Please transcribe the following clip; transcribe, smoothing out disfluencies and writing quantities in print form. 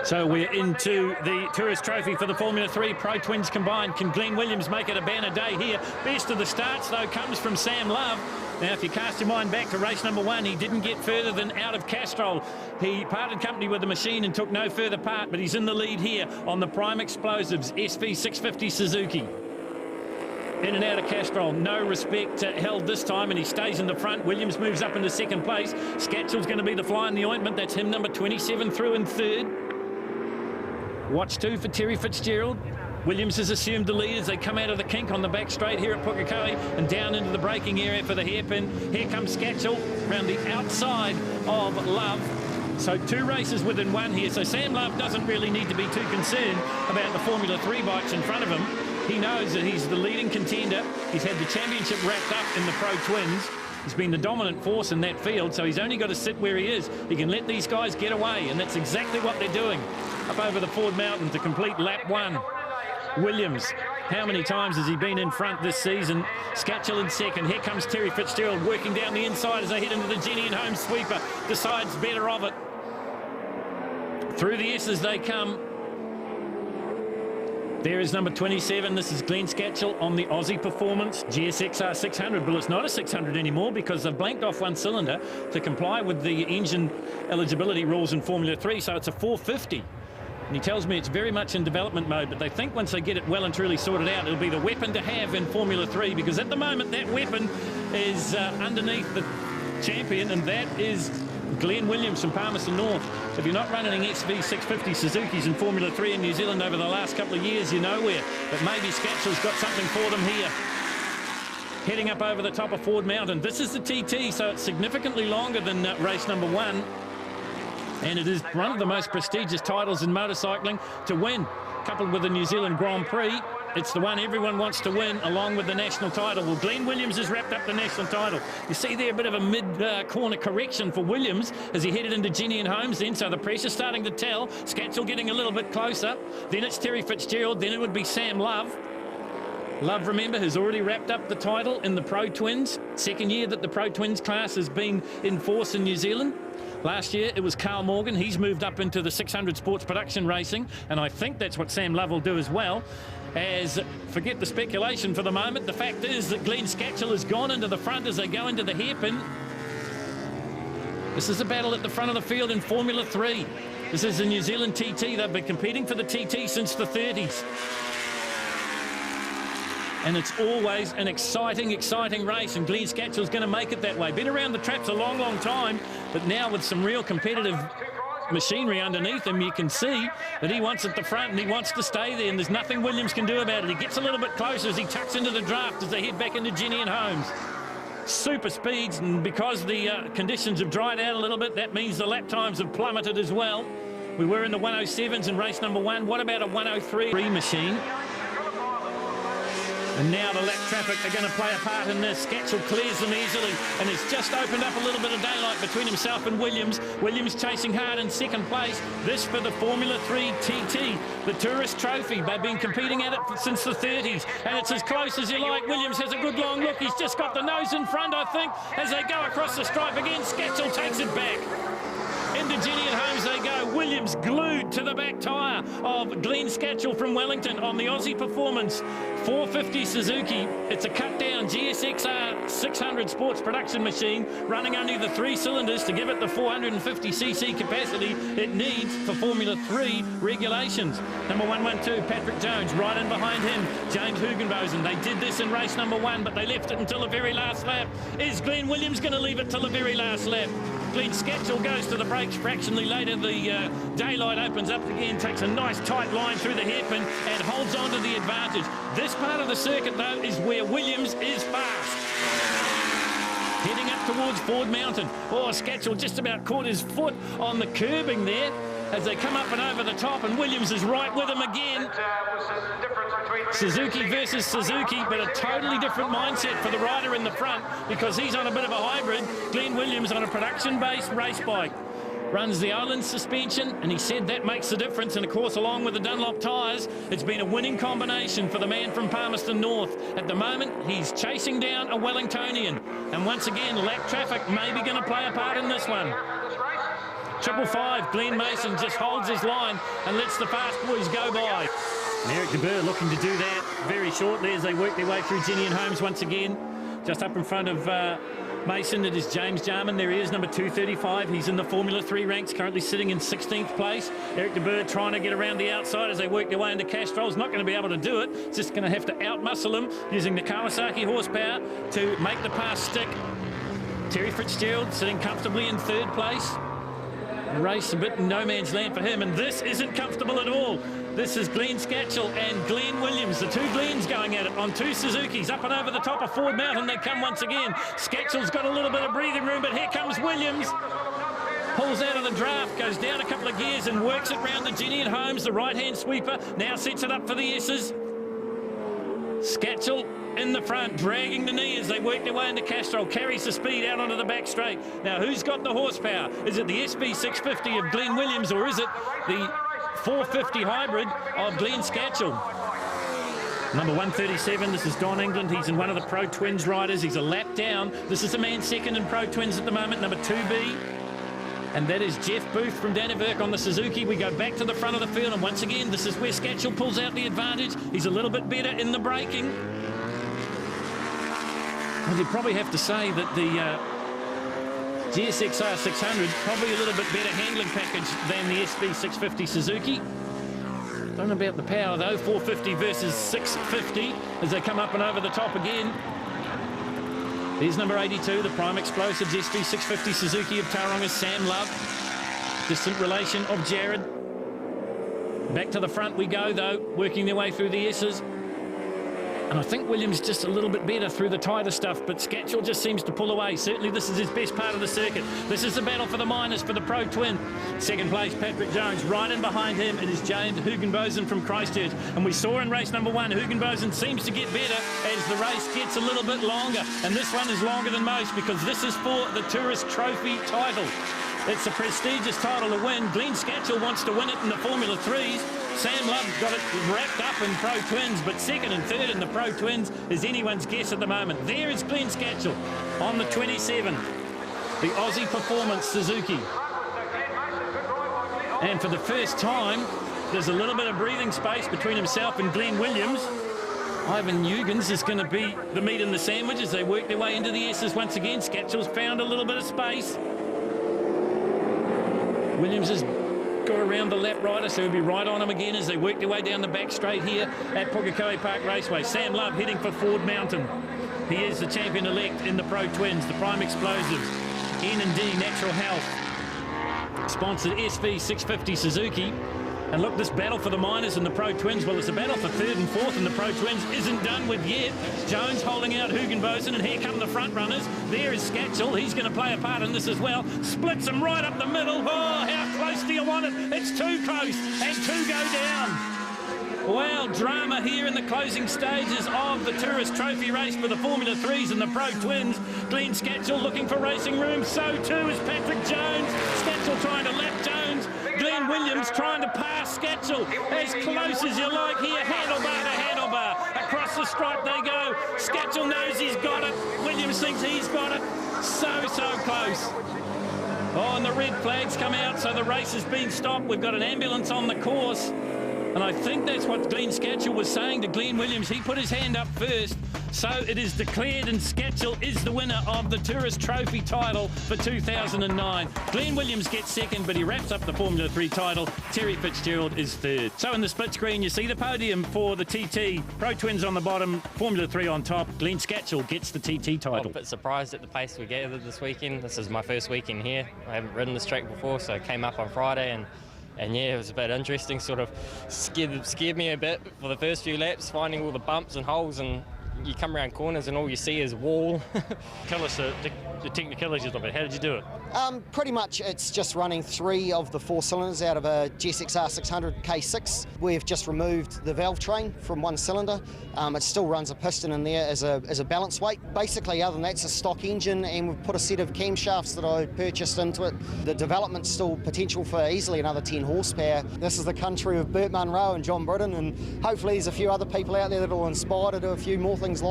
So we're into the Tourist Trophy for the Formula 3 Pro Twins combined. Can Glen Williams make it a banner day here? Best of the starts, though, comes from Sam Love. Now, if you cast your mind back to race number 1, he didn't get further than out of Castrol. He parted company with the machine and took no further part, but he's in the lead here on the Prime Explosives SV650 Suzuki. In and out of Castrol, no respect held this time, and he stays in the front. Williams moves up into second place. Skachill's going to be the fly in the ointment. That's him, number 27, through in third. Watch 2 for Terry Fitzgerald. Williams has assumed the lead as they come out of the kink on the back straight here at Pukekohe and down into the braking area for the hairpin. Here comes Skachill around the outside of Love. So 2 races within 1 here. So Sam Love doesn't really need to be too concerned about the Formula 3 bikes in front of him. He knows that he's the leading contender. He's had the championship wrapped up in the Pro Twins. He's been the dominant force in that field, so he's only got to sit where he is. He can let these guys get away, and that's exactly what they're doing up over the Ford Mountain to complete lap 1. Williams, how many times has he been in front this season? Skachill in second. Here comes Terry Fitzgerald working down the inside as they head into the Jenny and Holmes sweeper. Decides better of it. Through the S's they come. There is number 27. This is Glen Skachill on the Aussie Performance GSXR 600. Well, it's not a 600 anymore because they've blanked off 1 cylinder to comply with the engine eligibility rules in Formula 3, so it's a 450. And he tells me it's very much in development mode, but they think once they get it well and truly sorted out, it'll be the weapon to have in Formula 3, because at the moment that weapon is underneath the champion, and that is Glen Williams from Palmerston North. If you're not running SV650 Suzukis in Formula 3 in New Zealand over the last couple of years, you're nowhere. But maybe Skachill's got something for them here. Heading up over the top of Ford Mountain. This is the TT, so it's significantly longer than race number 1. And it is one of the most prestigious titles in motorcycling to win. Coupled with the New Zealand Grand Prix, it's the one everyone wants to win, along with the national title. Well, Glen Williams has wrapped up the national title. You see there a bit of a mid-corner correction for Williams as he headed into Jenny and Holmes then, so the pressure's starting to tell. Skachill getting a little bit closer. Then it's Terry Fitzgerald, then it would be Sam Love. Love, remember, has already wrapped up the title in the Pro Twins. Second year that the Pro Twins class has been in force in New Zealand. Last year, it was Carl Morgan. He's moved up into the 600 sports production racing, and I think that's what Sam Love will do as well. As, forget the speculation for the moment, the fact is that Glen Skachill has gone into the front as they go into the hairpin. This is a battle at the front of the field in Formula 3. This is the New Zealand TT. They've been competing for the TT since the 30s. And it's always an exciting race, and Glen Skachill's going to make it that way. Been around the traps a long time, but now with some real competitive machinery underneath him, you can see that he wants at the front and he wants to stay there, and there's nothing Williams can do about it. He gets a little bit closer as he tucks into the draft as they head back into Jenny and Holmes. Super speeds, and because the conditions have dried out a little bit, that means the lap times have plummeted as well. We were in the 107s in race number 1. What about a 103 machine? And now the lap traffic are going to play a part in this. Skachill clears them easily, and it's just opened up a little bit of daylight between himself and Williams. Williams chasing hard in second place. This for the Formula 3 TT, the Tourist Trophy. They've been competing at it since the 30s, and it's as close as you like. Williams has a good long look. He's just got the nose in front, I think, as they go across the stripe again. Skachill takes it back. Into Jenny and Holmes they go. Williams glued to the back tyre of Glen Skachill from Wellington on the Aussie Performance 450 Suzuki. It's a cut-down GSXR 600 sports production machine, running only the 3 cylinders to give it the 450cc capacity it needs for Formula 3 regulations. Number 112, Patrick Jones, right in behind him, James Hugenbosen. They did this in race number 1, but they left it until the very last lap. Is Glen Williams going to leave it till the very last lap? Glen Skachill goes to the brakes fractionally later. The daylight opens up again, takes a nice tight line through the hairpin and holds on to the advantage. This part of the circuit, though, is where Williams is fast. Heading up towards Ford Mountain. Oh, Skachill just about caught his foot on the curbing there as they come up and over the top, and Williams is right with him again. Suzuki versus Suzuki, but a totally different mindset for the rider in the front because he's on a bit of a hybrid. Glen Williams on a production-based race bike. Runs the Olin suspension, and he said that makes the difference. And of course, along with the Dunlop tyres, it's been a winning combination for the man from Palmerston North. At the moment, he's chasing down a Wellingtonian. And once again, lap traffic may be going to play a part in this one. 555. Glenn Mason just holds his line and lets the fast boys go by. And Eric de Boer looking to do that very shortly as they work their way through Jenny and Holmes once again. Just up in front of Mason, it is James Jarman. There he is, number 235. He's in the Formula 3 ranks, currently sitting in 16th place. Eric de Boer trying to get around the outside as they work their way into Castrol's. Not going to be able to do it. Just going to have to outmuscle him using the Kawasaki horsepower to make the pass stick. Terry Fitzgerald sitting comfortably in 3rd place. The race a bit in no man's land for him, and this isn't comfortable at all. This is Glen Skachill and Glen Williams, the two Glens going at it on two Suzukis. Up and over the top of Ford Mountain they come once again. Skachill's got a little bit of breathing room, but here comes Williams. Pulls out of the draft, goes down a couple of gears and works it round the Jenny and Holmes, the right-hand sweeper. Now sets it up for the S's. Skachill in the front, dragging the knee as they work their way into Castrol, carries the speed out onto the back straight. Now, who's got the horsepower? Is it the SB 650 of Glen Williams, or is it the 450 hybrid of Glen Skachill? Number 137, this is Don England. He's in one of the Pro Twins riders. He's a lap down. This is the man second in Pro Twins at the moment, number 2B. And that is Jeff Booth from Dannevirke on the Suzuki. We go back to the front of the field, and once again, this is where Skachill pulls out the advantage. He's a little bit better in the braking. Well, you'd probably have to say that the GSXR 600, probably a little bit better handling package than the SB 650 Suzuki. Don't know about the power, though. 450 versus 650 as they come up and over the top again. There's number 82, the Prime Explosives SB 650 Suzuki of Tauranga's Sam Love. Distant relation of Jared. Back to the front we go, though, working their way through the S's. And I think Williams just a little bit better through the tighter stuff, but Skachill just seems to pull away. Certainly this is his best part of the circuit. This is the battle for the minors for the Pro Twin. Second place, Patrick Jones. Right in behind him, it is James Hugenbosen from Christchurch. And we saw in race number 1, Hugenbosen seems to get better as the race gets a little bit longer. And this one is longer than most because this is for the Tourist Trophy title. It's a prestigious title to win. Glen Skachill wants to win it in the Formula 3s. Sam Love got it wrapped up in Pro Twins, but second and third in the Pro Twins is anyone's guess at the moment. There is Glen Skachill on the 27, the Aussie Performance Suzuki. And for the first time, there's a little bit of breathing space between himself and Glen Williams. Ivan Huygens is going to be the meat in the sandwich as they work their way into the S's once again. Skachill's found a little bit of space. Williams has got around the lap rider, so he'll be right on him again as they work their way down the back straight here at Pukekohe Park Raceway. Sam Love heading for Ford Mountain. He is the champion-elect in the Pro Twins, the Prime Explosives, N&D Natural Health, sponsored SB 650 Suzuki. And look, this battle for the minors and the Pro Twins, well, it's a battle for 3rd and 4th, and the Pro Twins isn't done with yet. Jones holding out Hugenbosen, and here come the front runners. There is Skachill. He's going to play a part in this as well. Splits them right up the middle. Oh, how close do you want it? It's too close, and 2 go down. Well, drama here in the closing stages of the Tourist Trophy race for the Formula 3s and the Pro Twins. Glen Skachill looking for racing room. So too is Patrick Jones. Skachill trying to lap Jones. Glen Williams trying to pass Skachill as close as you like here, handlebar to handlebar. Across the stripe they go. Skachill knows he's got it. Williams thinks he's got it. So close. Oh, and the red flags come out, so the race has been stopped. We've got an ambulance on the course. And I think that's what Glen Skachill was saying to Glen Williams. He put his hand up first. So it is declared, and Skachill is the winner of the Tourist Trophy title for 2009. Glen Williams gets second, but he wraps up the Formula 3 title. Terry Fitzgerald is third. So in the split screen, you see the podium for the TT. Pro Twins on the bottom, Formula 3 on top. Glen Skachill gets the TT title. I'm a bit surprised at the pace we gathered this weekend. This is my first weekend here. I haven't ridden this track before, so I came up on Friday and yeah, it was a bit interesting, sort of scared me a bit for the first few laps, finding all the bumps and holes, and you come around corners and all you see is wall. Tell us the technicalities of it. How did you do it? Pretty much it's just running 3 of the 4 cylinders out of a GSXR 600 K6. We've just removed the valve train from one cylinder. It still runs a piston in there as a balance weight. Basically, other than that, it's a stock engine, and we've put a set of camshafts that I purchased into it. The development's still potential for easily another 10 horsepower. This is the country of Burt Munro and John Britton, and hopefully there's a few other people out there that will inspire to do a few more things like